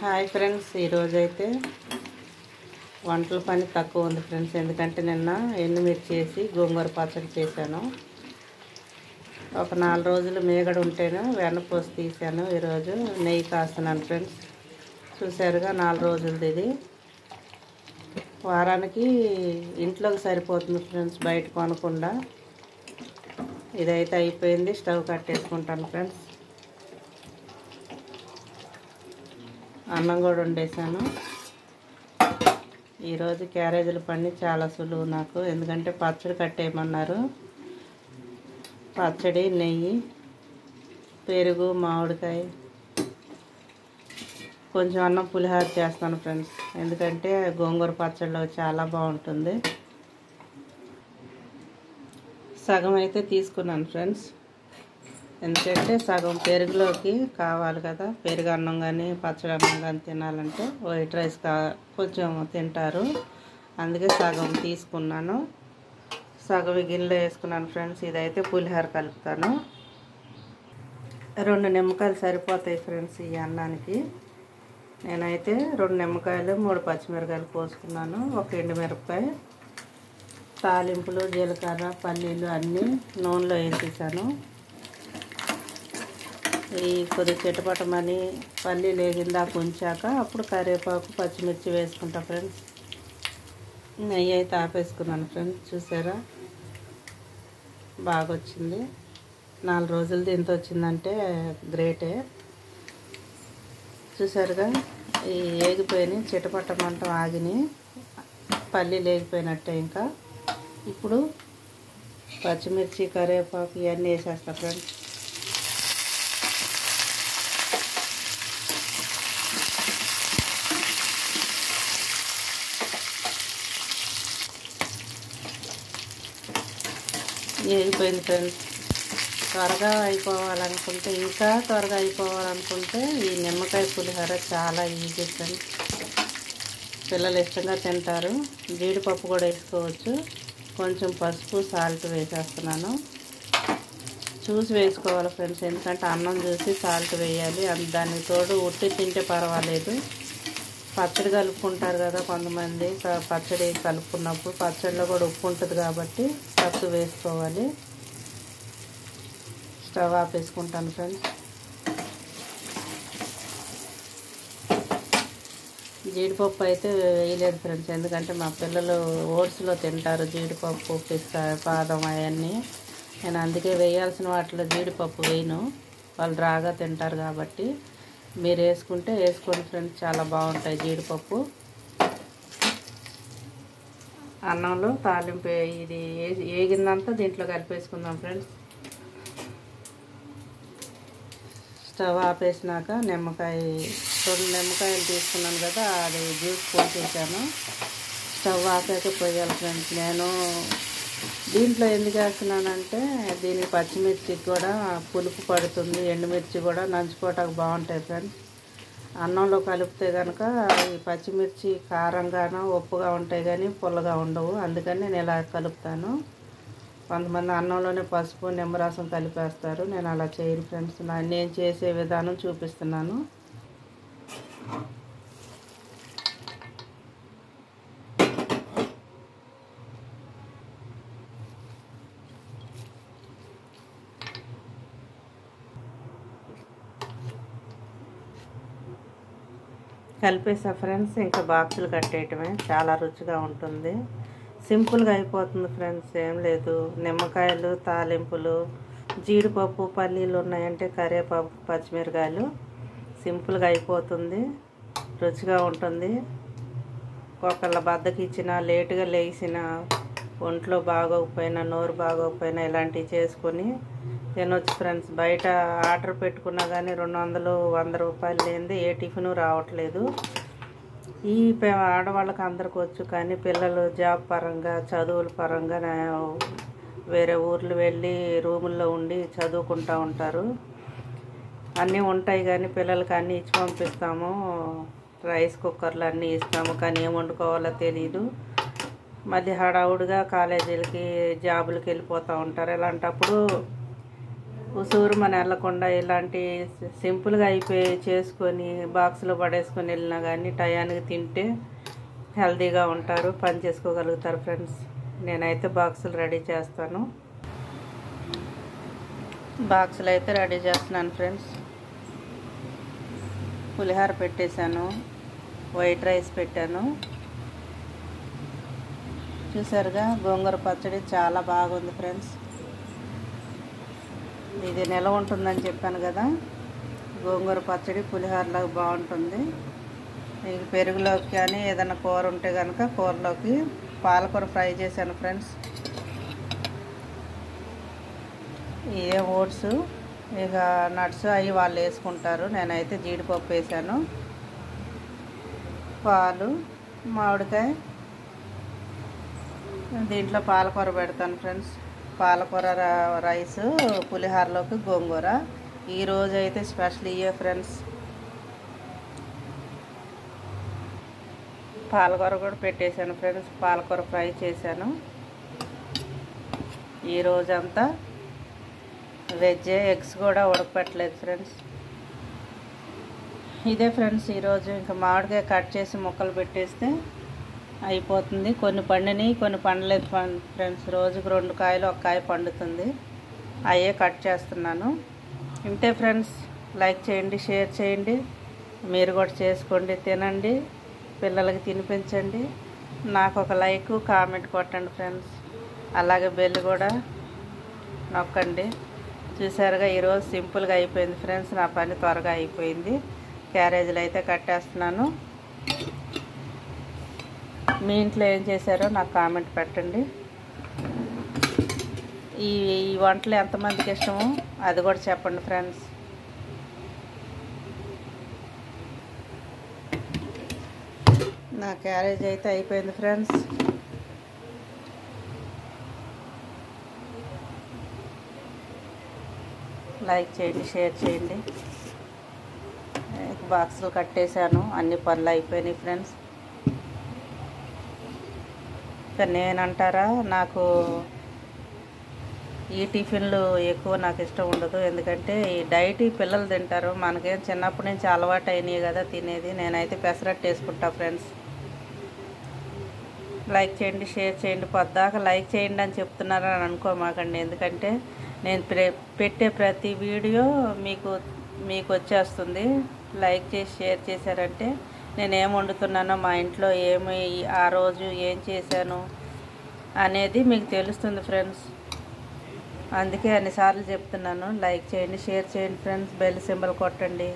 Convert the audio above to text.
Hi friends, ఈరోజైతే వంటల పని తక్కువ ఉంది ఫ్రెండ్స్. ఎందుకంటే నిన్న ఎండుమిర్చి వేసి గోంగూర పచ్చడి చేశాను. ఒక 4 రోజులు మేగడ ఉంటేనే వెన్నపూస తీసాను. ఈరోజు నెయ్యి కాస్తున్నాను ఫ్రెండ్స్. చూసారుగా 4 రోజులది ఇది. వారానికి ఇంట్లోకి సరిపోతుంది ఫ్రెండ్స్, బయట కొనకుండా. ఇదైతే అయిపోయింది. స్టవ్ కట్టేసుకుంటాను ఫ్రెండ్స్. అన్నం కూడా వండేసాను. ఈరోజు క్యారేజీల పని చాలా సులువు నాకు, ఎందుకంటే పచ్చడి కట్టేయమన్నారు. పచ్చడి, నెయ్యి, పెరుగు, మామిడికాయ, కొంచెం అన్నం, పులిహోర చేస్తాను ఫ్రెండ్స్. ఎందుకంటే గోంగూర పచ్చడిలో చాలా బాగుంటుంది. సగం అయితే తీసుకున్నాను ఫ్రెండ్స్, ఎందుకంటే సగం పెరుగులోకి కావాలి కదా. పెరుగు అన్నం కానీ పచ్చడి అన్నం కానీ తినాలంటే వైట్ రైస్ కొంచెం తింటారు, అందుకే సగం తీసుకున్నాను. సగం గిన్నెలో వేసుకున్నాను ఫ్రెండ్స్. ఇదైతే పులిహోర కలుపుతాను. 2 నిమ్మకాయలు సరిపోతాయి ఫ్రెండ్స్ ఈ అన్నానికి. నేనైతే 2 నిమ్మకాయలు, 3 పచ్చిమిరకాయలు కోసుకున్నాను. 1 ఎండుమిరపకాయ, తాలింపులు, జీలకర్ర, పల్లీలు అన్నీ నూనెలో వేసేసాను. ఈ కొద్దిగా చిటపటమని పల్లీలు వేగిందాక ఉంచాక అప్పుడు కరివేపాకు, పచ్చిమిర్చి వేసుకుంటా ఫ్రెండ్స్. నెయ్యి అయితే ఆపేసుకున్నాను ఫ్రెండ్స్. చూసారా, బాగా వచ్చింది. 4 రోజులది ఎంత వచ్చిందంటే గ్రేటే. చూసారుగా, ఈ వేగిపోయినాయి, చిటపటమంటం ఆగినాయి, పల్లీలు వేగిపోయినట్టే. ఇంకా ఇప్పుడు పచ్చిమిర్చి, కరివేపాకు ఇవన్నీ వేసేస్తా ఫ్రెండ్స్. వేగిపోయింది ఫ్రెండ్స్. త్వరగా అయిపోవాలనుకుంటే, ఇంకా త్వరగా అయిపోవాలనుకుంటే ఈ నిమ్మకాయ పులిహోర చాలా ఈజీ ఫ్రెండ్స్. పిల్లలు ఇష్టంగా తింటారు. జీడిపప్పు కూడా వేసుకోవచ్చు. కొంచెం పసుపు, సాల్ట్ వేసేస్తున్నాను. చూసి వేసుకోవాలి ఫ్రెండ్స్, ఎందుకంటే అన్నం చూసి సాల్ట్ వేయాలి. దానికి తోడు ఉట్టి తింటే పర్వాలేదు. పచ్చడి కలుపుకుంటారు కదా కొంతమంది, పచ్చడి కలుపుకున్నప్పుడు పచ్చడిలో కూడా ఉప్పు ఉంటుంది కాబట్టి తక్కువ వేసుకోవాలి. స్టవ్ ఆపేసుకుంటాను ఫ్రెండ్స్. జీడిపప్పు అయితే వేయలేదు ఫ్రెండ్స్, ఎందుకంటే మా పిల్లలు ఓట్స్లో తింటారు జీడిపప్పు, పిస్తా, బాదం అవన్నీ. నేను అందుకే వేయాల్సిన వాటిలో జీడిపప్పు వేయను, వాళ్ళు రాగా తింటారు కాబట్టి. మీరు వేసుకుంటే వేసుకోండి ఫ్రెండ్స్, చాలా బాగుంటాయి జీడిపప్పు. అన్నంలో తాలింపు ఇది వేగిందంతా దీంట్లో కలిపేసుకుందాం ఫ్రెండ్స్. స్టవ్ ఆపేసినాక నిమ్మకాయ, 2 నిమ్మకాయలు తీసుకున్నాను కదా, అది జ్యూస్ పోసేసాను. స్టవ్ ఆపాక పోయాలి ఫ్రెండ్స్. నేను దీంట్లో ఎందుకు వేస్తున్నానంటే దీనికి పచ్చిమిర్చికి కూడా పులుపు పడుతుంది, ఎండుమిర్చి కూడా నంచుకోవటానికి బాగుంటాయి ఫ్రెండ్స్. అన్నంలో కలిపితే కనుక ఈ పచ్చిమిర్చి కారంగానో ఉప్పుగా ఉంటాయి కానీ పుల్లగా ఉండవు, అందుకని నేను ఇలా కలుపుతాను. కొంతమంది అన్నంలోనే పసుపు, నిమ్మరసం కలిపేస్తారు. నేను అలా చేయను ఫ్రెండ్స్. నేను చేసే విధానం చూపిస్తున్నాను. కలిపేసా ఫ్రెండ్స్. ఇంకా బాక్సులు కట్టేయటమే, చాలా రుచిగా ఉంటుంది. సింపుల్గా అయిపోతుంది ఫ్రెండ్స్, ఏం లేదు. నిమ్మకాయలు, తాలింపులు, జీడిపప్పు, పల్లీలు ఉన్నాయంటే కరివేపాకు, పచ్చిమిరకాయలు, సింపుల్గా అయిపోతుంది, రుచిగా ఉంటుంది. ఒకళ్ళ బద్దకి ఇచ్చిన, లేటుగా లేచిన, ఒంట్లో బాగోకపోయినా, నోరు బాగోకపోయినా ఇలాంటివి చేసుకొని తినొచ్చు ఫ్రెండ్స్. బయట ఆర్డర్ పెట్టుకున్నా కానీ 200, 100 రూపాయలు లేనిది ఏ టిఫిను రావట్లేదు. ఈ ఆడవాళ్ళకి అందరికి వచ్చు, కానీ పిల్లలు జాబ్ పరంగా, చదువుల పరంగా వేరే ఊర్లు వెళ్ళి రూముల్లో ఉండి చదువుకుంటూ ఉంటారు. అన్నీ ఉంటాయి కానీ పిల్లలకి అన్నీ ఇచ్చి పంపిస్తాము. రైస్ కుక్కర్లు అన్నీ ఇస్తాము, కానీ ఏం వండుకోవాలో తెలియదు. మళ్ళీ హడావుడిగా కాలేజీలకి, జాబులకి వెళ్ళిపోతూ ఉంటారు. ఇలాంటప్పుడు ఉసూరు మన వెళ్ళకుండా ఇలాంటి సింపుల్గా అయిపోయి చేసుకొని బాక్స్లో పడేసుకొని వెళ్ళినా కానీ టయానికి తింటే హెల్తీగా ఉంటారు, పని చేసుకోగలుగుతారు ఫ్రెండ్స్. నేనైతే బాక్సులు రెడీ చేస్తాను. బాక్సులు అయితే రెడీ చేస్తున్నాను ఫ్రెండ్స్. పులిహోర పెట్టేశాను, వైట్ రైస్ పెట్టాను. చూసారుగా గోంగూర పచ్చడి చాలా బాగుంది ఫ్రెండ్స్. ఇది నిల్వ ఉంటుందని చెప్పాను కదా, గోంగూర పచ్చడి పులిహోరలోకి బాగుంటుంది. మీకు పెరుగులోకి కానీ ఏదైనా కూర ఉంటే కనుక కూరలోకి పాలకూర ఫ్రై చేశాను ఫ్రెండ్స్. ఇదే ఓట్స్, ఇక నట్స్ అవి వాళ్ళు వేసుకుంటారు. నేనైతే జీడిపప్పు వేసాను. పాలు, మామిడికాయ, దీంట్లో పాలకూర పెడతాను ఫ్రెండ్స్. పాలకూర రైస్ పులిహోరలోకి గోంగూర. ఈరోజు అయితే స్పెషల్ ఇయే ఫ్రెండ్స్. పాలకూర కూడా పెట్టేశాను ఫ్రెండ్స్. పాలకూర ఫ్రై చేశాను. ఈరోజంతా వెజ్, ఎగ్స్ కూడా ఉడకపెట్టలేదు ఫ్రెండ్స్. ఇదే ఫ్రెండ్స్ ఈరోజు. ఇంకా మామిడికాయ కట్ చేసి ముక్కలు పెట్టేస్తే అయిపోతుంది. కొన్ని పండినాయి, కొన్ని పండలేదు ఫ్రెండ్స్. రోజుకు 2 కాయలు, 1 కాయ పండుతుంది. అయ్యే కట్ చేస్తున్నాను. ఇంతే ఫ్రెండ్స్. లైక్ చేయండి, షేర్ చేయండి, మీరు కూడా చేసుకోండి, తినండి, పిల్లలకి తినిపించండి. నాకు ఒక లైక్, కామెంట్ కొట్టండి ఫ్రెండ్స్. అలాగే బెల్ కూడా నొక్కండి. చూసారుగా ఈరోజు సింపుల్గా అయిపోయింది ఫ్రెండ్స్. నా పని త్వరగా అయిపోయింది. క్యారేజీలు అయితే కట్టేస్తున్నాను. మీ ఇంట్లో ఏం చేశారో నాకు కామెంట్ పెట్టండి. ఈ వంటలు ఎంతమందికి ఇష్టమో అది కూడా చెప్పండి ఫ్రెండ్స్. నా క్యారేజ్ అయితే అయిపోయింది ఫ్రెండ్స్. లైక్ చేయండి, షేర్ చేయండి. బాక్సులు కట్టేశాను, అన్ని పనులు అయిపోయినాయి ఫ్రెండ్స్. ఇక నేనంటారా, నాకు ఈ టిఫిన్లు ఎక్కువ నాకు ఇష్టం ఉండదు. ఎందుకంటే ఈ డైట్ పిల్లలు తింటారు, మనకేం చిన్నప్పటి నుంచి అలవాటు అయినాయి కదా తినేది. నేనైతే పెసరట్టు వేసుకుంటా ఫ్రెండ్స్. లైక్ చేయండి, షేర్ చేయండి. పొద్దాక లైక్ చేయండి అని చెప్తున్నారని అనుకోమాకండి. ఎందుకంటే నేను పెట్టే ప్రతి వీడియో మీకు వచ్చేస్తుంది. లైక్ చేసి షేర్ చేశారంటే నేను ఏం వండుతున్నానో, మా ఇంట్లో ఏమి ఆ రోజు ఏం చేశాను అనేది మీకు తెలుస్తుంది ఫ్రెండ్స్. అందుకే అన్నిసార్లు చెప్తున్నాను. లైక్ చేయండి, షేర్ చేయండి ఫ్రెండ్స్. బెల్ సింబల్ కొట్టండి.